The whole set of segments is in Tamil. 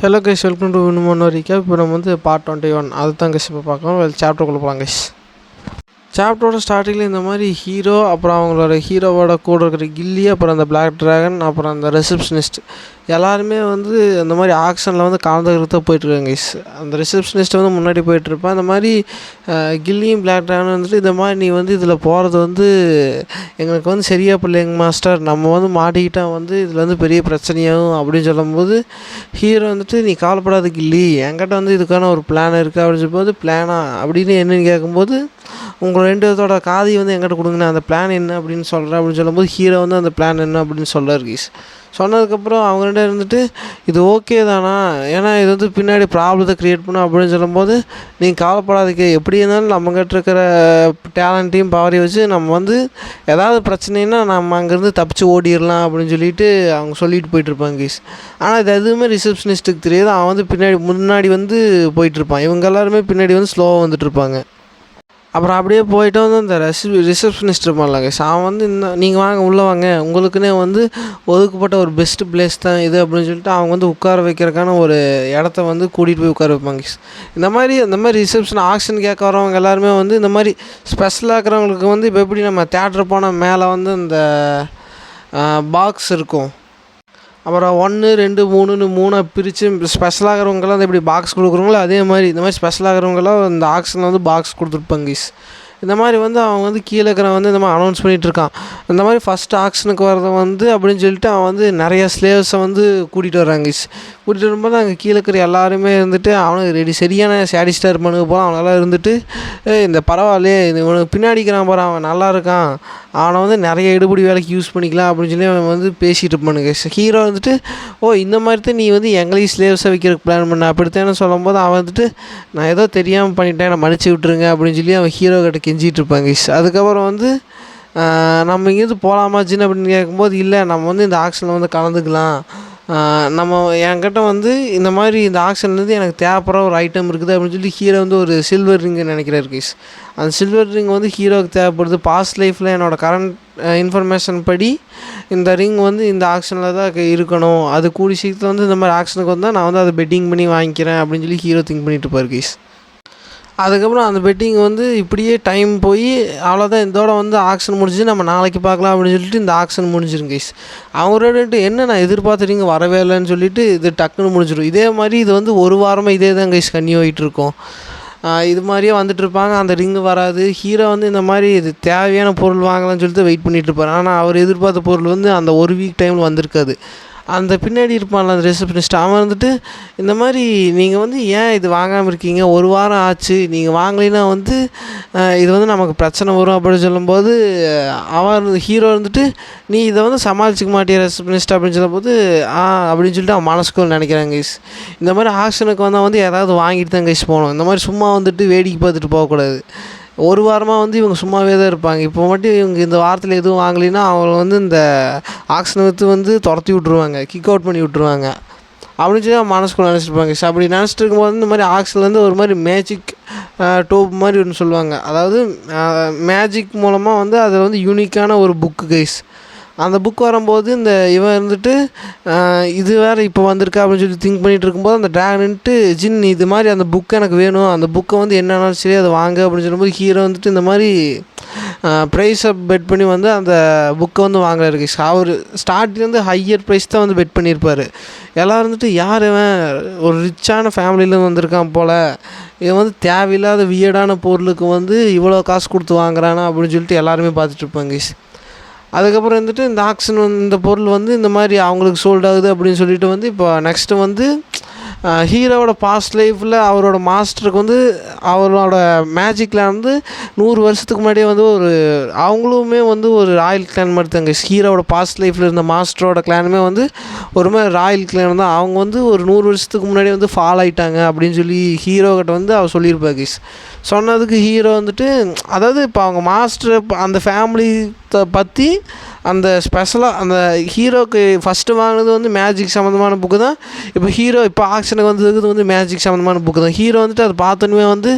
ஹலோ கைஸ், வெல்கம் டு இன்னும் ரீகேப். இப்போ நம்ம வந்து பார்ட் 21 அதுதான் கைஸ் இப்போ பார்க்கலாம். சாப்டருக்குள்ளே போகலாம் கைஸ். சாப்டரோட ஸ்டார்டிங்கில் இந்த மாதிரி ஹீரோ, அப்புறம் அவங்களோட ஹீரோவோட கூட இருக்கிற கில்லி, அப்புறம் அந்த பிளாக் ட்ராகன், அப்புறம் அந்த ரிசப்ஷனிஸ்ட் எல்லாருமே வந்து அந்த மாதிரி ஆக்ஷனில் வந்து கலந்துக்கிறத போயிட்டுருக்காங்க கைஸ். அந்த ரிசப்ஷனிஸ்ட் வந்து முன்னாடி போயிட்டுருப்பேன். அந்த மாதிரி கில்லியும் பிளாக் ட்ராகன் வந்துட்டு இந்த மாதிரி நீ வந்து இதில் போகிறது வந்து எங்களுக்கு வந்து சரியாக பிள்ளைங்க மாஸ்டர், நம்ம வந்து மாட்டிக்கிட்டால் வந்து இதில் வந்து பெரிய பிரச்சனையாகும் அப்படின்னு சொல்லும்போது ஹீரோ வந்துட்டு நீ கவலைப்படாத கில்லி, என்கிட்ட வந்து இதுக்கான ஒரு பிளான் இருக்குது அப்படின்னு சொல்லும்போது பிளானா அப்படின்னு என்னென்னு கேட்கும்போது உங்கள் ரெண்டு பேர்த்தோட காதி வந்து எங்கிட்ட கொடுங்கண்ணா, அந்த பிளான் என்ன அப்படின்னு சொல்கிறேன் அப்படின்னு சொல்லும்போது ஹீரோ வந்து அந்த பிளான் என்ன அப்படின்னு சொல்கிறார் கீஸ். சொன்னதுக்கப்புறம் அவங்க ரெண்டு இருந்துட்டு இது ஓகே தானா, ஏன்னா இது வந்து பின்னாடி ப்ராப்ளத்தை க்ரியேட் பண்ணும் அப்படின்னு சொல்லும்போது நீங்கள் கவலைப்படாதீங்க, எப்படி இருந்தாலும் நம்மக்கிட்ட இருக்கிற டேலண்ட்டையும் பவரையும் வச்சு நம்ம வந்து ஏதாவது பிரச்சனைன்னா நம்ம அங்கேருந்து தப்பிச்சு ஓடிடலாம் அப்படின்னு சொல்லிட்டு அவங்க சொல்லிட்டு போயிட்டுருப்பாங்க கீஸ். ஆனால் இது எதுவுமே ரிசப்ஷனிஸ்ட்டுக்கு தெரியாது. அவன் வந்து முன்னாடி வந்து போயிட்டுருப்பான், இவங்க எல்லாருமே பின்னாடி வந்து ஸ்லோவாக வந்துட்டுருப்பாங்க. அப்புறம் அப்படியே போயிட்டு வந்து அந்த ரிசப்ஷனிஸ்ட் இருப்பான்ல கைஸ், அவன் வந்து நீங்கள் வாங்க உள்ளே வாங்க, உங்களுக்குன்னே வந்து ஒதுக்கப்பட்ட ஒரு பெஸ்ட்டு பிளேஸ் தான் இது அப்படின்னு சொல்லிட்டு அவங்க வந்து உட்கார வைக்கிறதுக்கான ஒரு இடத்த வந்து கூட்டிகிட்டு போய் உட்கார வைப்பாங்க கைஸ். இந்த மாதிரி ரிசப்ஷன் ஆக்ஷன் கேட்க வரவங்க எல்லாருமே வந்து இந்த மாதிரி ஸ்பெஷலாக இருக்கிறவங்களுக்கு வந்து இப்போ எப்படி நம்ம தேட்டர் போனால் மேலே வந்து இந்த பாக்ஸ் இருக்கும், அப்புறம் 1 2 3ன்னு 3 பிரித்து ஸ்பெஷலாகிறவங்கெல்லாம் அந்த எப்படி பாக்ஸ் கொடுக்குறவங்களோ அதே மாதிரி இந்த மாதிரி ஸ்பெஷலாகிறவங்கெல்லாம் இந்த ஆக்ஷனில் வந்து பாக்ஸ் கொடுத்துருப்பாங்க கைஸ். இந்த மாதிரி வந்து அவன் வந்து கீழே இருக்கிறவன் வந்து இந்த மாதிரி அனௌன்ஸ் பண்ணிகிட்ருக்கான். இந்த மாதிரி ஃபஸ்ட் ஆக்ஷனுக்கு வரதை வந்து அப்படின்னு சொல்லிட்டு அவன் வந்து நிறையா ஸ்லேவ்ஸை வந்து கூட்டிகிட்டு வர்றாங்க கைஸ். கூட்டிகிட்டு வரும்போது அங்கே கீழே இருக்கிற எல்லாருமே இருந்துட்டு அவனுக்கு சரியான சேடிஸ்டாக இருப்பானுங்க போல. அவனெல்லாம் இருந்துட்டு இந்த பரவாயில்லையே, இது உனக்கு பின்னாடிக்கிறான் போகிறான், அவன் நல்லா இருக்கான், அவனை வந்து நிறைய எடுபடி வேலைக்கு யூஸ் பண்ணிக்கலாம் அப்படின்னு சொல்லி அவன் வந்து பேசிகிட்டு இருப்பானுங்க. ஹீரோ வந்துட்டு இந்த மாதிரி தான் நீ வந்து எங்களையும் ஸ்லேவ்ஸை வைக்கிறதுக்கு பிளான் பண்ண அப்படித்தானே சொல்லும்போது அவன் வந்துட்டு நான் ஏதோ தெரியாமல் பண்ணிட்டேன், நான் மன்னிச்சு விட்டுருங்க அப்படின்னு சொல்லி அவன் ஹீரோ கிட்ட கெஞ்சிகிட்டு இருப்பாங்க. அதுக்கப்புறம் வந்து நம்ம இங்கேருந்து போகலாமாச்சின்னு அப்படின்னு கேட்கும்போது இல்லை, நம்ம வந்து இந்த ஆக்ஷனில் வந்து கலந்துக்கலாம், நம்ம என்கிட்ட வந்து இந்த மாதிரி இந்த ஆக்ஷன்லேருந்து எனக்கு தேவைப்படுற ஒரு ஐட்டம் இருக்குது அப்படின்னு சொல்லி ஹீரோ வந்து ஒரு சில்வர் ரிங்கு நினைக்கிறார் கைஸ். அந்த சில்வர் ரிங் வந்து ஹீரோவுக்கு தேவைப்படுது. பாஸ்ட் லைஃப்பில் என்னோடய கரண்ட் இன்ஃபர்மேஷன் படி இந்த ரிங் வந்து இந்த ஆக்ஷனில் தான் இருக்கணும், அது கூடி சீக்கிரத்தில் வந்து இந்த மாதிரி ஆக்ஷனுக்கு வந்தால் நான் வந்து அதை பெட்டிங் பண்ணி வாங்கிக்கிறேன் அப்படின்னு சொல்லி ஹீரோ திங்க் பண்ணிட்டு இருப்பார் கைஸ். அதுக்கப்புறம் அந்த பெட்டிங் வந்து இப்படியே டைம் போய் அவ்வளோதான், இதோட வந்து ஆக்ஷன் முடிஞ்சு நம்ம நாளைக்கு பார்க்கலாம் அப்படின்னு சொல்லிட்டு இந்த ஆக்ஷன் முடிஞ்சிடும் கைஸ். அவங்களோட என்ன நான் எதிர்பார்த்துட்டீங்க வரவே இல்லைன்னு சொல்லிட்டு இது டக்குன்னு முடிஞ்சிடும். இதே மாதிரி இது வந்து ஒரு வாரமாக இதே தான் கைஸ் கண்ணி போயிட்டு இருக்கோம். இது மாதிரியே வந்துட்டுருப்பாங்க, அந்த ரிங்கு வராது. ஹீரோ வந்து இந்த மாதிரி இது தேவையான பொருள் வாங்கலாம்னு சொல்லிட்டு வெயிட் பண்ணிகிட்ருப்பார். ஆனால் அவர் எதிர்பார்த்த பொருள் வந்து அந்த ஒரு வீக் டைமில் வந்திருக்காது. அந்த பின்னாடி இருப்பான்ல அந்த ரிசப்ஷனிஸ்ட், அவன் வந்துட்டு இந்த மாதிரி நீங்கள் வந்து ஏன் இது வாங்காமல் இருக்கீங்க, ஒரு வாரம் ஆச்சு, நீங்கள் வாங்கலைன்னா வந்து இது வந்து நமக்கு பிரச்சனை வரும் அப்படின்னு சொல்லும்போது அவன் ஹீரோ வந்துட்டு நீ இதை வந்து சமாளிச்சிக்க மாட்டிய ரிசப்ஷனிஸ்ட் அப்படின்னு சொல்லும்போது அப்படின்னு சொல்லிட்டு அவன் மனசுக்குள்ள நினைக்கிறாங்க கைஸ். இந்த மாதிரி ஆக்ஷனுக்கு வந்தால் வந்து ஏதாவது வாங்கிட்டு தான் கைஸ் போகணும், இந்த மாதிரி சும்மா வந்துட்டு வேடிக்கை பார்த்துட்டு போகக்கூடாது. ஒரு வாரமாக வந்து இவங்க சும்மாவே தான் இருப்பாங்க, இப்போ மட்டும் இவங்க இந்த வாரத்தில் எதுவும் வாங்கலைன்னா அவங்க வந்து இந்த ஆக்ஷனை வந்து துரத்தி விட்ருவாங்க, கிக் அவுட் பண்ணி விட்ருவாங்க அப்படின்னு சொல்லி அவன் மனசுக்குள்ள நினச்சிருப்பாங்க. அப்படி நினச்சிட்டு இருக்கும்போது இந்த மாதிரி ஆக்ஷன்லேருந்து ஒரு மாதிரி மேஜிக் டோப் மாதிரி ஒன்று சொல்லுவாங்க, அதாவது மேஜிக் மூலமாக வந்து அதில் வந்து யூனிக்கான ஒரு புக்கு கைஸ். அந்த புக் வரும்போது இந்த இவன் இருந்துட்டு இது வேறு இப்போ வந்திருக்கா அப்படின்னு சொல்லி திங்க் பண்ணிகிட்டு இருக்கும்போது அந்த ட்ராகன்ட்டு ஜின் இது மாதிரி அந்த புக்கு எனக்கு வேணும், அந்த புக்கை வந்து என்னன்னாலும் சரி அதை வாங்க அப்படின்னு சொல்லும்போது ஹீரோ வந்துட்டு இந்த மாதிரி ப்ரைஸை பெட் பண்ணி வந்து அந்த புக்கை வந்து வாங்குறாரு கைஸ். அவர் ஸ்டார்டிங்லேருந்து ஹையர் ப்ரைஸ் தான் வந்து பெட் பண்ணியிருப்பார். எல்லோரும் வந்துட்டு யார் இவன் ஒரு ரிச்சான ஃபேமிலியிலேருந்து வந்திருக்கான் போல், இவன் வந்து தேவையில்லாத வியர்டான பொருளுக்கு வந்து இவ்வளோ காசு கொடுத்து வாங்குறானா அப்படின்னு சொல்லிட்டு எல்லாருமே பார்த்துட்ருப்பாங்க கைஸ். அதுக்கப்புறம் வந்துட்டு இந்த ஆக்ஷன் இந்த பொருள் வந்து இந்த மாதிரி அவங்களுக்கு சோல்ட் ஆகுது அப்படின்னு சொல்லிட்டு வந்து இப்போ நெக்ஸ்ட்டு வந்து ஹீரோவோட பாஸ்ட் லைஃப்பில் அவரோட மாஸ்டருக்கு வந்து அவரோட மேஜிக்கில் வந்து 100 வருஷத்துக்கு முன்னாடியே வந்து அவங்களுமே வந்து ஒரு ராயல் கிளான் மாதிரி தாங்க. ஹீரோவோட பாஸ்ட் லைஃப்பில் இருந்த மாஸ்டரோட கிளானுமே வந்து ஒரு மாதிரி ராயல் கிளான் தான். அவங்க வந்து ஒரு 100 வருஷத்துக்கு முன்னாடியே வந்து ஃபால் ஆகிட்டாங்க அப்படின்னு சொல்லி ஹீரோக்கிட்ட வந்து அவர் சொல்லியிருப்பார் கைஸ். சொன்னதுக்கு ஹீரோ வந்துட்டு அதாவது இப்போ அவங்க மாஸ்டர் அந்த ஃபேமிலி பற்றி அந்த ஸ்பெஷலாக அந்த ஹீரோக்கு ஃபஸ்ட்டு வாங்கினது வந்து மேஜிக் சம்மந்தமான புக்கு தான். இப்போ ஆக்ஷனுக்கு வந்ததுக்கு வந்து மேஜிக் சம்மந்தமான புக்கு தான். ஹீரோ வந்துட்டு அதை பார்த்தோன்னே வந்து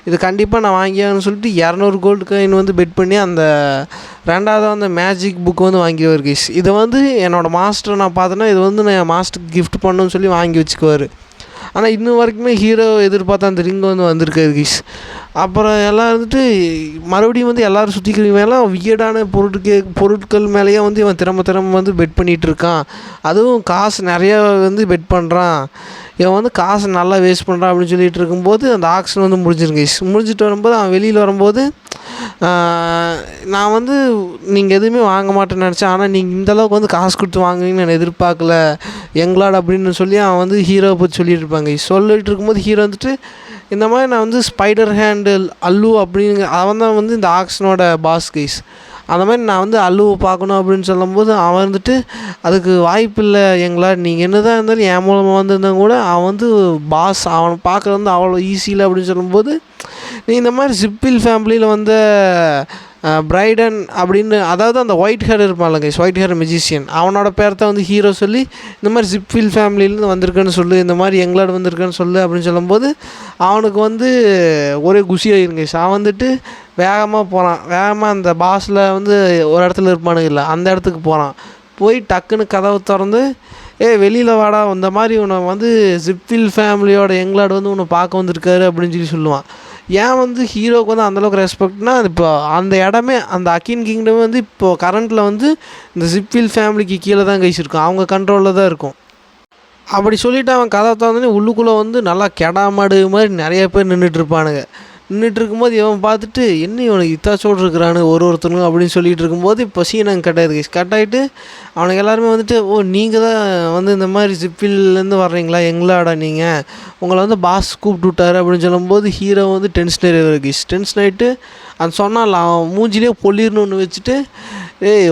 இது கண்டிப்பாக நான் வாங்கியாகணும்னு சொல்லிட்டு 200 கோல்டு காயின் வந்து பெட் பண்ணி அந்த ரெண்டாவது அந்த மேஜிக் புக்கு வந்து வாங்கிடுவார் கைஸ். இதை வந்து என்னோடய மாஸ்டர் நான் பார்த்தேன்னா இது வந்து நான் என் மாஸ்டருக்கு கிஃப்ட் பண்ணணும்னு சொல்லி வாங்கி வச்சுக்குவார். ஆனால் இன்னும் வரைக்குமே ஹீரோ எதிர்பார்த்தா அந்த ரிங் வந்து வந்திருக்காது கைஸ். அப்புறம் எல்லாம் வந்துட்டு மறுபடியும் வந்து எல்லோரும் சுற்றிக்கிற மேலே வியர்டான பொருட்கள் மேலேயே வந்து இவன் திரும்ப வந்து பெட் பண்ணிகிட்டு இருக்கான். அதுவும் காசு நிறையா வந்து பெட் பண்ணுறான். இவன் வந்து காசு நல்லா வேஸ்ட் பண்ணுறான் அப்படின்னு சொல்லிட்டு இருக்கும்போது அந்த ஆக்ஷன் வந்து முடிஞ்சிருங்க. முடிஞ்சிட்டு வரும்போது அவன் வெளியில் வரும்போது நான் வந்து நீங்கள் எதுவுமே வாங்க மாட்டேன்னு நினச்சேன், ஆனால் நீங்கள் இந்தளவுக்கு வந்து காசு கொடுத்து வாங்குவீங்கன்னு நான் எதிர்பார்க்கல எங்களாட் அப்படின்னு சொல்லி அவன் வந்து ஹீரோவை பற்றி சொல்லிட்டு இருப்பாங்க. சொல்லிகிட்டு இருக்கும்போது ஹீரோ வந்துட்டு இந்த மாதிரி நான் வந்து ஸ்பைடர் ஹேண்டில் அல்லு அப்படிங்க அவன் தான் வந்து இந்த ஆக்ஷனோட பாஸ் கைஸ். அந்த மாதிரி நான் வந்து அல்லுவை பார்க்கணும் அப்படின்னு சொல்லும்போது அவன் வந்துட்டு அதுக்கு வாய்ப்பு இல்லை எங்களால், நீங்கள் என்ன தான் இருந்தாலும் என் மூலமாக வந்திருந்தாங்க கூட அவன் வந்து பாஸ், அவனை பார்க்குறது வந்து அவ்வளோ ஈஸி இல்லை அப்படின்னு சொல்லும்போது நீ இந்த மாதிரி ஜிப்பில் ஃபேமிலியில் வந்த பிரைடன் அப்படின்னு, அதாவது அந்த ஒயிட் ஹேர் இருப்பான்ல கைஸ், ஒயிட் ஹேர் மெஜிஷியன், அவனோட பேர் தான் வந்து ஹீரோ சொல்லி இந்த மாதிரி ஜிப்பில் ஃபேமிலியிலேருந்து வந்திருக்கேன்னு சொல்லு, இந்த மாதிரி எங்களாடு வந்திருக்கேன்னு சொல்லு அப்படின்னு சொல்லும்போது அவனுக்கு வந்து ஒரே குஷியாகிருங்க கைஸ். அவன் வந்துட்டு வேகமாக போகிறான். வேகமாக அந்த பாஸில் வந்து ஒரு இடத்துல இருப்பானுங்க இல்லை அந்த இடத்துக்கு போகிறான். போய் டக்குன்னு கதவை திறந்து வெளியில் வாடா, இந்த மாதிரி உன்னை வந்து ஜிப்பில் ஃபேமிலியோட எங்களாடு வந்து உன்னை பார்க்க வந்திருக்காரு அப்படின்னு சொல்லி சொல்லுவான். ஏன் வந்து ஹீரோவுக்கு வந்து அந்தளவுக்கு ரெஸ்பெக்ட்னா, இப்போ அந்த இடமே அந்த அக்கின் கிங்டம் வந்து இப்போது கரண்ட்டில் வந்து இந்த ஜிப்பில் ஃபேமிலிக்கு கீழே தான் கைச்சிருக்கும், அவங்க கண்ட்ரோலில் தான் இருக்கும். அப்படி சொல்லிவிட்டு அவன் கதை திறந்தோடனே உள்ளுக்குள்ளே வந்து நல்லா கெடாமாடு மாதிரி நிறைய பேர் நின்றுட்டுருப்பானுங்க. நின்றுட்டு இருக்கும்போது இவன் பார்த்துட்டு என்ன இவனுக்கு இத்தாச்சோடு இருக்கிறானு ஒருத்தனும் அப்படின்னு சொல்லிகிட்டு இருக்கும்போது இப்போ சீன் அங்கே கட் ஆகிடுது. கட் ஆகிட்டு அவனுக்கு எல்லாருமே வந்துட்டு நீங்கள் தான் வந்து இந்த மாதிரி ஜிப்பிலேருந்து வர்றீங்களா எங்களாடா நீங்கள், உங்களை வந்து பாஸ் கூப்பிட்டு விட்டாரு அப்படின்னு சொல்லும்போது ஹீரோ வந்து டென்ஷன் ஆகிடுவார். டென்ஷன் ஆகிட்டு அந்த சொன்னால் அவன் மூஞ்சிலே பொல்லிருன்னு ஒன்று வச்சுட்டு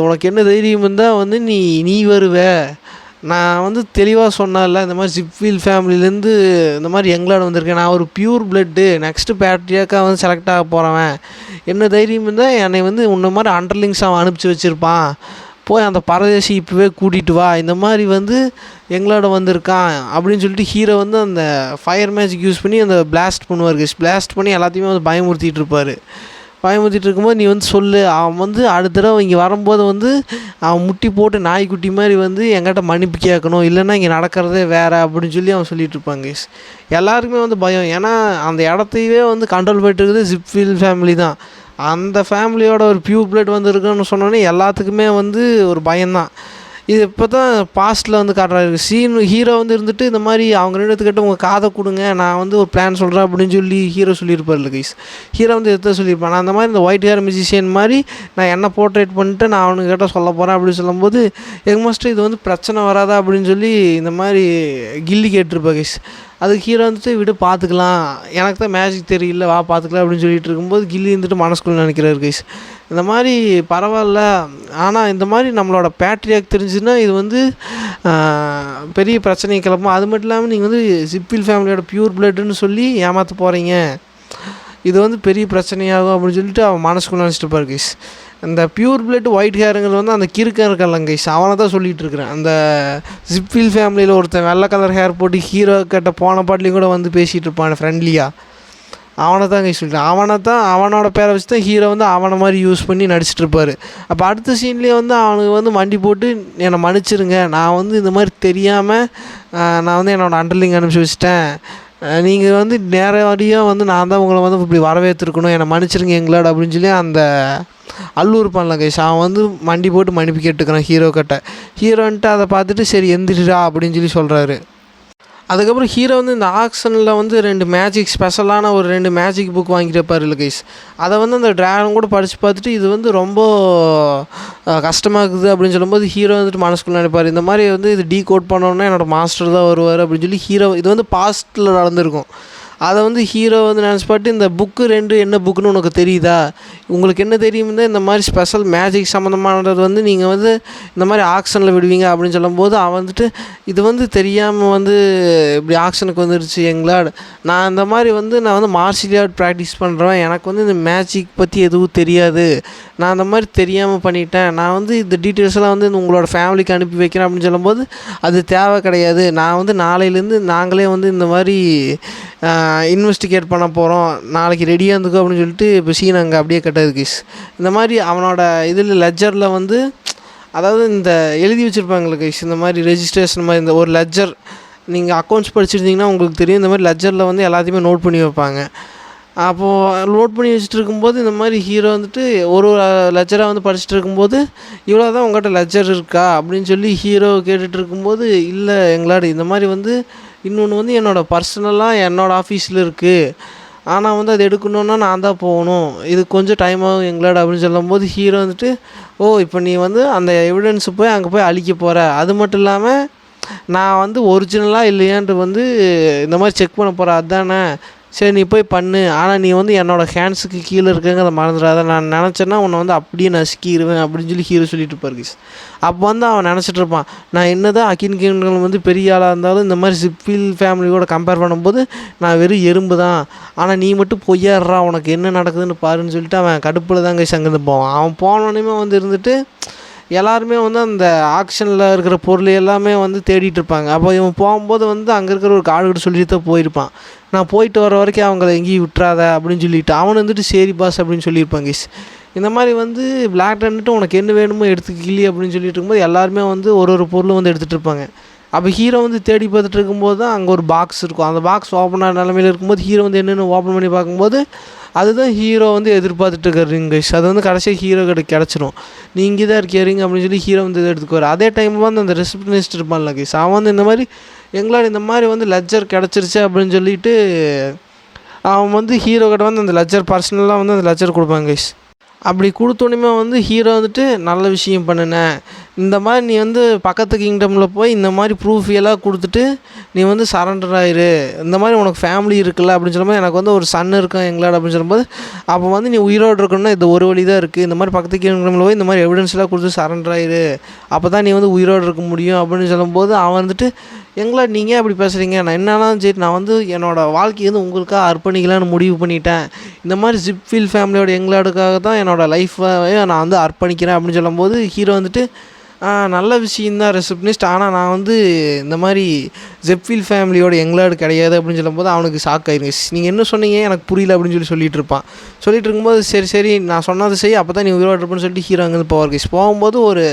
உனக்கு என்ன தைரியம் இருந்தால் வந்து நீ வருவ, நான் வந்து தெளிவாக சொன்னால இந்த மாதிரி ஜிப்வீல் ஃபேமிலியிலேருந்து இந்த மாதிரி எங்களாட வந்திருக்கேன், நான் ஒரு பியூர் பிளட்டு நெக்ஸ்ட்டு பேட்ரியாக்காக வந்து செலக்ட் ஆக போகிறவன், என்ன தைரியம் இருந்தால் என்னை வந்து உன்ன மாதிரி அண்டர்லிங்ஸ் அவன் அனுப்பிச்சி வச்சுருப்பான், போய் அந்த பரதேசி இப்போவே கூட்டிகிட்டு வா, இந்த மாதிரி வந்து எங்களோட வந்திருக்கான் அப்படின்னு சொல்லிட்டு ஹீரோ வந்து அந்த ஃபயர் மேஜிக் யூஸ் பண்ணி அந்த பிளாஸ்ட் பண்ணுவார். பிளாஸ்ட் பண்ணி எல்லாத்தையுமே வந்து பயமுறுத்திட்டு இருப்பார். பயமுறுத்திட்டு இருக்கும்போது நீ வந்து சொல்லு, அவன் வந்து அடுத்த தடவை இங்கே வரும்போது வந்து அவன் முட்டி போட்டு நாய்க்குட்டி மாதிரி வந்து எங்கிட்ட மன்னிப்பு கேட்கணும், இல்லைன்னா இங்கே நடக்கிறதே வேறு அப்படின்னு சொல்லி அவன் சொல்லிகிட்டு இருப்பாங்க. எல்லாருக்குமே வந்து பயம், ஏன்னா அந்த இடத்தையே வந்து கண்ட்ரோல் பண்ணிட்டு இருக்குது ஜிப்வீல் ஃபேமிலி தான். அந்த ஃபேமிலியோட ஒரு பியூர் பிளட் வந்து இருக்குன்னு சொன்னோன்னே எல்லாத்துக்குமே வந்து ஒரு பயம்தான். இது இப்போ தான் பாஸ்ட்டில் வந்து காட்டுறாரு. ஹீரோ வந்து இருந்துட்டு இந்த மாதிரி அவங்க ரெண்டுத்துக்கிட்ட உங்கள் காதை கொடுங்க, நான் வந்து ஒரு பிளான் சொல்கிறேன் அப்படின்னு சொல்லி ஹீரோ சொல்லியிருப்பார்ல கைஸ். ஹீரோ வந்து எதை சொல்லியிருப்பான், நான் அந்த மாதிரி இந்த ஒயிட் ஹேர் மியூசிஷியன் மாதிரி நான் என்ன போர்ட்ரேட் பண்ணிட்டு நான் அவனுக்கிட்ட சொல்ல போகிறேன் அப்படின்னு சொல்லும்போது எங்கள் மாஸ்டர் இது வந்து பிரச்சனை வராதா அப்படின்னு சொல்லி இந்த மாதிரி கில்லி கேட்டிருப்பா கைஸ். அதுக்கு ஹீரோ வந்துட்டு விடு பார்த்துக்கலாம், எனக்கு தான் மேஜிக் தெரியல, வா பார்த்துக்கலாம் அப்படின்னு சொல்லிட்டு இருக்கும்போது கில்லி வந்துட்டு மனசுக்குள்ளே நினைக்கிறாரு கைஸ். இந்த மாதிரி பரவாயில்ல, ஆனால் இந்த மாதிரி நம்மளோட பேட்ரியாக் தெரிஞ்சுன்னா இது வந்து பெரிய பிரச்சனையை கிளப்பும். அது மட்டும் இல்லாமல் நீங்கள் வந்து ஜிப்வீல் ஃபேமிலியோட பியூர் பிளட்டுன்னு சொல்லி ஏமாற்ற போகிறீங்க, இது வந்து பெரிய பிரச்சனையாகும் அப்படின்னு சொல்லிட்டு அவன் மனசுக்குள்ளே நினச்சிட்டு இருப்பார் கைஸ். அந்த பியூர் பிளட் ஒயிட் ஹேருங்கிறது வந்து அந்த கிறுக்கன் இருக்கலங்க கைஸ், அவனை தான் சொல்லிகிட்டு இருக்கிறேன். அந்த ஜிப்வீல் ஃபேமிலியில் ஒருத்தன் வெள்ளை கலர் ஹேர் போட்டு ஹீரோ கிட்ட போன பாட்டிலையும் கூட வந்து பேசிகிட்டு இருப்பான் ஃப்ரெண்ட்லியாக, அவனை தான் கைஸ் சொல்லிட்டேன். அவனோட பேரை வச்சு தான் ஹீரோ வந்து அவனை மாதிரி யூஸ் பண்ணி நடிச்சிட்டு இருப்பார். அப்போ அடுத்த சீன்லேயே வந்து அவனுக்கு வந்து மண்டி போட்டு என்னை மன்னிச்சிருங்க, நான் வந்து இந்த மாதிரி தெரியாமல் நான் வந்து என்னோடய அண்டர்லிங் அனுப்பிச்சி வச்சிட்டேன், நீங்கள் வந்து நேரடியாக வந்து நான் தான் உங்களை வந்து இப்படி வரவேற்றுருக்கணும், என்னை மன்னிச்சிருங்க எங்களாட அப்படின்னு சொல்லி அந்த அல்லூர் பண்ணல கைஸ். அவன் வந்து மண்டி போட்டு மன்னிப்பு கேட்டுக்கிறான் ஹீரோ கிட்ட. ஹீரோன்ட்டு அதை பார்த்துட்டு சரி எந்திரிடா அப்படின்னு சொல்லி சொல்கிறாரு. அதுக்கப்புறம் ஹீரோ வந்து இந்த ஆக்ஷனில் வந்து 2 மேஜிக் ஸ்பெஷலான ஒரு 2 மேஜிக் புக் வாங்கியிருப்பார் இல்லை கைஸ். அதை வந்து அந்த ட்ராகன் கூட படித்து பார்த்துட்டு இது வந்து ரொம்ப கஷ்டமாக இருக்குது அப்படின்னு சொல்லும்போது ஹீரோ வந்துட்டு மனசுக்குள்ளே நினைப்பார், இந்த மாதிரி வந்து இது டீகோட் பண்ணோன்னா என்னோடய மாஸ்டர் தான் வருவார் அப்படின்னு சொல்லி ஹீரோ இது வந்து பாஸ்ட்டில் நடந்திருக்கும். அதை வந்து ஹீரோ வந்து நினச்சிப்பாட்டு இந்த புக்கு 2 என்ன புக்குன்னு உனக்கு தெரியுதா, உங்களுக்கு என்ன தெரியும்னா இந்த மாதிரி ஸ்பெஷல் மேஜிக் சம்மந்தமானது வந்து நீங்கள் வந்து இந்த மாதிரி ஆக்ஷனில் விடுவீங்க அப்படின்னு சொல்லும்போது அவன் வந்துட்டு இது வந்து தெரியாமல் வந்து இப்படி ஆக்ஷனுக்கு வந்துருச்சு எங்களாட், நான் இந்த மாதிரி வந்து நான் வந்து மார்ஷியல் ஆர்ட் ப்ராக்டிஸ் பண்ணுறேன், எனக்கு வந்து இந்த மேஜிக் பற்றி எதுவும் தெரியாது, நான் அந்த மாதிரி தெரியாமல் பண்ணிட்டேன், நான் வந்து இந்த டீட்டெயில்ஸ்லாம் வந்து உங்களோட ஃபேமிலிக்கு அனுப்பி வைக்கிறேன் அப்படின்னு சொல்லும்போது அது தேவை கிடையாது, நான் வந்து நாளையிலேருந்து நாங்களே வந்து இந்த மாதிரி இன்வெஸ்டிகேட் பண்ண போகிறோம், நாளைக்கு ரெடியாக இருந்துக்கோ அப்படின்னு சொல்லிட்டு இப்போ சீன் அங்கே அப்படியே கட்டாது கைஸ். இந்த மாதிரி அவனோட இதில் லெஜரில் வந்து அதாவது இந்த எழுதி வச்சுருப்பாங்களே கைஸ், இந்த மாதிரி ரெஜிஸ்ட்ரேஷன் மாதிரி இந்த ஒரு லெஜர் நீங்கள் அக்கௌண்ட்ஸ் படிச்சிருந்தீங்கன்னா உங்களுக்கு தெரியும், இந்த மாதிரி லெட்ஜரில் வந்து எல்லாத்தையுமே நோட் பண்ணி வைப்பாங்க. அப்போது நோட் பண்ணி வச்சுட்டு இருக்கும்போது இந்த மாதிரி ஹீரோ வந்துட்டு ஒரு லெட்ஜராக வந்து படிச்சுட்டு இருக்கும்போது, இவ்வளோ தான் உங்கள்கிட்ட லெட்ஜர் இருக்கா அப்படின்னு சொல்லி ஹீரோ கேட்டுட்டு இருக்கும்போது, இல்லை எங்களாட இந்த மாதிரி வந்து இன்னொன்று வந்து என்னோடய பர்சனலாக என்னோடய ஆஃபீஸில் இருக்குது, ஆனால் வந்து அது எடுக்கணுன்னா நான் தான் போகணும், இது கொஞ்சம் டைம் ஆகும் எங்களாட அப்படின்னு சொல்லும்போது ஹீரோ வந்துட்டு, ஓ இப்போ நீ வந்து அந்த எவிடன்ஸு போய் அங்கே போய் அழிக்க போகிற, அது மட்டும் இல்லாமல் நான் வந்து ஒரிஜினலாக இல்லையான்ட்டு வந்து இந்த மாதிரி செக் பண்ண போகிறேன் அதானே, சரி நீ போய் பண்ணு, ஆனால் நீ வந்து என்னோடய ஹேண்ட்ஸுக்கு கீழே இருக்கங்கிறத மறந்துடாத, நான் நினச்சேன்னா உன்னை வந்து அப்படியே நசுக்கிடுவேன் அப்படின்னு சொல்லி ஹீரோ சொல்லிட்டு இருப்பார் கைஸ். அப்போ வந்து அவன் நினச்சிட்டு இருப்பான், நான் என்ன தான் அகின் கிங்டம் வந்து பெரிய ஆளாக இருந்தாலும் இந்த மாதிரி சிப்பில் ஃபேமிலியோட கம்பேர் பண்ணும்போது நான் வெறும் எறும்பு தான், ஆனால் நீ மட்டும் பொய்யாடுறா, உனக்கு என்ன நடக்குதுன்னு பாருன்னு சொல்லிட்டு அவன் கடுப்பில் தான் கைஸ் அங்கேருந்து போவான். அவன் போனோடனே வந்து இருந்துட்டு எல்லாருமே வந்து அந்த ஆக்ஷனில் இருக்கிற பொருள் எல்லாமே வந்து தேடிட்டு இருப்பாங்க. அப்போ இவன் போகும்போது வந்து அங்கே இருக்கிற ஒரு காடுகிட்ட சொல்லிட்டு தான் போயிருப்பான், நான் போயிட்டு வர வரைக்கும் அவங்கள எங்கேயும் விட்டுறாத அப்படின்னு சொல்லிட்டு. அவன் வந்துட்டு சரி பாஸ் அப்படின்னு சொல்லியிருப்பாங்க கைஸ். இந்த மாதிரி வந்து பிளாக் வந்துட்டு உனக்கு என்ன வேணுமோ எடுத்துக்கிளி அப்படின்னு சொல்லிட்டு இருக்கும்போது எல்லாருமே வந்து ஒரு பொருளும் வந்து எடுத்துகிட்டு இருப்பாங்க. அப்போ ஹீரோ வந்து தேடி பார்த்துட்டு இருக்கும்போது தான் அங்கே ஒரு பாக்ஸ் இருக்கும். அந்த பாக்ஸ் ஓப்பன் ஆன நிலமையில் இருக்கும்போது ஹீரோ வந்து என்னென்னு ஓப்பன் பண்ணி பார்க்கும்போது அதுதான் ஹீரோ வந்து எதிர்பார்த்துட்டு இருக்காரு ரிங் கைஸ். அது வந்து கடைசியாக ஹீரோ கிடச்சிரும். நீ இங்கே தான் இருக்கீங்க அப்படின்னு சொல்லி ஹீரோ வந்து இதை எடுத்துக்குவார். அதே டைமில் வந்து அந்த ரிசப்ஷனிஸ்ட் இருப்பான்ல கைஸ், அவன் வந்து இந்த மாதிரி எங்களால் இந்த மாதிரி வந்து லெட்ஜர் கிடச்சிருச்சு அப்படின்னு சொல்லிட்டு அவன் வந்து ஹீரோ கிட்ட வந்து அந்த லெட்ஜர் பர்சனலாக வந்து அந்த லெட்ஜர் கொடுப்பாங்க கைஸ். அப்படி கொடுத்தோன்னே வந்து ஹீரோ வந்துட்டு நல்ல விஷயம் பண்ணினேன், இந்த மாதிரி நீ வந்து பக்கத்து கிங்டமில் போய் இந்த மாதிரி ப்ரூஃப் எல்லாம் கொடுத்துட்டு நீ வந்து சரண்டர் ஆயிரு, இந்த மாதிரி உனக்கு ஃபேமிலி இருக்குல்ல அப்படின்னு சொல்லும்போது எனக்கு வந்து ஒரு சன் இருக்கான் எங்களாட அப்படின்னு சொல்லும்போது, அப்போ வந்து நீ உயிரோடு இருக்கணும்னா இது ஒரு வழி தான் இருக்குது, இந்த மாதிரி பக்கத்து கிங்டமில் போய் இந்த மாதிரி எவிடன்ஸ்லாம் கொடுத்து சரண்டர் ஆயிரு, அப்போ தான் நீ வந்து உயிரோடு இருக்க முடியும் அப்படின்னு சொல்லும்போது அவன் வந்துட்டு, எங்களா நீங்கள் அப்படி பேசுகிறீங்க, நான் என்னன்னாலும் சரி நான் வந்து என்னோடய வாழ்க்கையை வந்து உங்களுக்காக அர்ப்பணிக்கலான்னு முடிவு பண்ணிட்டேன், இந்த மாதிரி ஜிப்ஃபீல் ஃபேமிலியோட எங்களாடுக்காக தான் என்னோடய லைஃப்பை நான் வந்து அர்ப்பணிக்கிறேன் அப்படின்னு சொல்லும்போது ஹீரோ வந்துட்டு, நல்ல விஷயந்தான் ரிசப்ஷனிஸ்ட், ஆனால் நான் வந்து இந்த மாதிரி ஜெப்ஃபீல் ஃபேமிலியோட எங்களாடு கிடையாது அப்படின்னு சொல்லும்போது அவனுக்கு ஷாக் ஆயிருங்க. நீங்கள் என்ன சொன்னீங்க எனக்கு புரியல அப்படின்னு சொல்லிட்டு இருப்பான். சொல்லிட்டு இருக்கும்போது சரி நான் சொன்னது சரி, அப்போ தான் நீ உயிரோடு இருப்பேன்னு சொல்லிட்டு ஹீரோ அங்கேருந்து போவார் கைஸ். போகும்போது ஒரு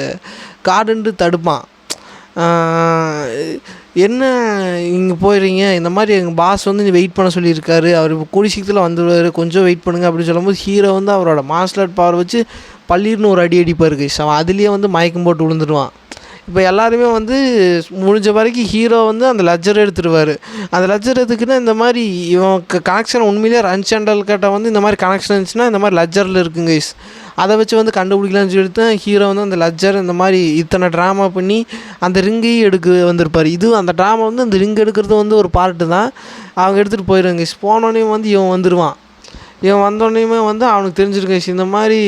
கார்டுன்ட்டு தடுப்பான். என்ன இங்கே போயிடுறீங்க, இந்த மாதிரி எங்கள் பாஸ் வந்து நீ வெயிட் பண்ண சொல்லியிருக்காரு, அவர் இப்போ கூடி சீக்கிரத்தில் வந்துடுவார், கொஞ்சம் வெயிட் பண்ணுங்க அப்படின்னு சொல்லும்போது ஹீரோ வந்து அவரோட மார்ஷல் பவர் வச்சு பள்ளீர்னு ஒரு அடி அடிப்பார் கைஸ். அவன் அதுலேயே வந்து மயக்கம் போட்டு விழுந்துடுவான். இப்போ எல்லாருமே வந்து முடிஞ்ச வரைக்கும் ஹீரோ வந்து அந்த லெட்ஜர் எடுத்துடுவார். அந்த லெட்ஜர் எடுத்துக்கிட்டா இந்த மாதிரி இவன் கனெக்ஷன் உண்மையிலேயே ரன்சண்டல் கிட்ட வந்து இந்த மாதிரி கனெக்ஷன் இருந்துச்சுன்னா இந்த மாதிரி லெட்ஜரில் இருக்குங்க கைஸ், அதை வச்சு வந்து கண்டுபிடிக்கலாம்னு சொல்லிட்டு ஹீரோ வந்து அந்த லெட்ஜர் இந்த மாதிரி இத்தனை ட்ராமா பண்ணி அந்த ரிங்கையும் எடுக்க வந்திருப்பார். இது அந்த ட்ராமா வந்து அந்த ரிங் எடுக்கிறது வந்து ஒரு பார்ட்டு தான், அவங்க எடுத்துகிட்டு போயிடுவாங்க கைஸ். போனோடனே வந்து இவன் வந்துடுவான். இவன் வந்தோடனேயுமே வந்து அவனுக்கு தெரிஞ்சிருக்கு இந்த மாதிரி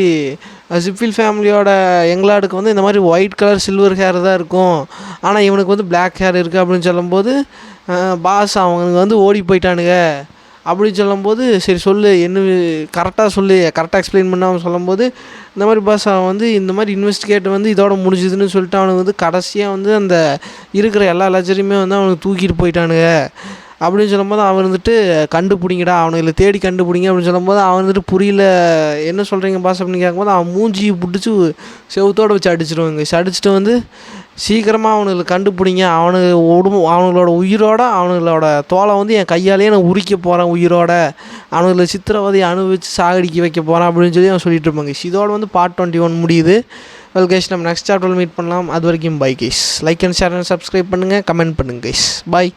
ஜிப்ஃபீல் ஃபேமிலியோட எங்களாடுக்கு வந்து இந்த மாதிரி ஒயிட் கலர் சில்வர் ஹேர் தான் இருக்கும், ஆனால் இவனுக்கு வந்து பிளாக் ஹேர் இருக்குது அப்படின்னு சொல்லும்போது பாஸ் அவனுக்கு வந்து ஓடி போயிட்டானுங்க அப்படின்னு சொல்லும்போது சரி சொல்லு என்ன கரெக்டாக சொல்லு, கரெக்டாக எக்ஸ்பிளைன் பண்ண அவன் சொல்லும்போது இந்த மாதிரி பாஸ் அவன் வந்து இந்த மாதிரி இன்வெஸ்டிகேட் வந்து இதோட முடிஞ்சுதுன்னு சொல்லிட்டு அவனுக்கு வந்து கடைசியாக வந்து அந்த இருக்கிற எல்லா லெட்ஜரையுமே வந்து அவனுக்கு தூக்கிட்டு போயிட்டானுங்க அப்படின்னு சொல்லும்போது அவன் வந்துட்டு கண்டுபிடிங்கடா, அவனுங்களை தேடி கண்டுபிடிங்க அப்படின்னு சொல்லும்போது அவன் வந்துட்டு புரியல என்ன சொல்கிறீங்க பாஸ் அப்படின்னு கேட்கும்போது அவன் மூஞ்சி பிடிச்சி செவுத்தோடு வச்சு அடிச்சிடுவாங்க. அடிச்சுட்டு வந்து சீக்கிரமாக அவனுங்களை கண்டுபிடிங்க, அவனுங்களோட உயிரோட அவனுங்களோட தோலை வந்து என் கையாலேயே நான் உரிக்க போகிறேன் உயிரோட, அவனுங்களை சித்திரவதையை அனுபவித்து சாகடிக்க வைக்க போகிறேன் அப்படின்னு சொல்லி அவன் சொல்லிட்டு இருப்பாங்க. இதோட வந்து பார்ட் 21 முடியுது. வெல் கைஸ், நம்ம நெக்ஸ்ட் சாப்டரில் மீட் பண்ணலாம். அது வரைக்கும் bye guys. Like and share and subscribe பண்ணுங்கள், கமெண்ட் பண்ணுங்கள் கைஸ். பை.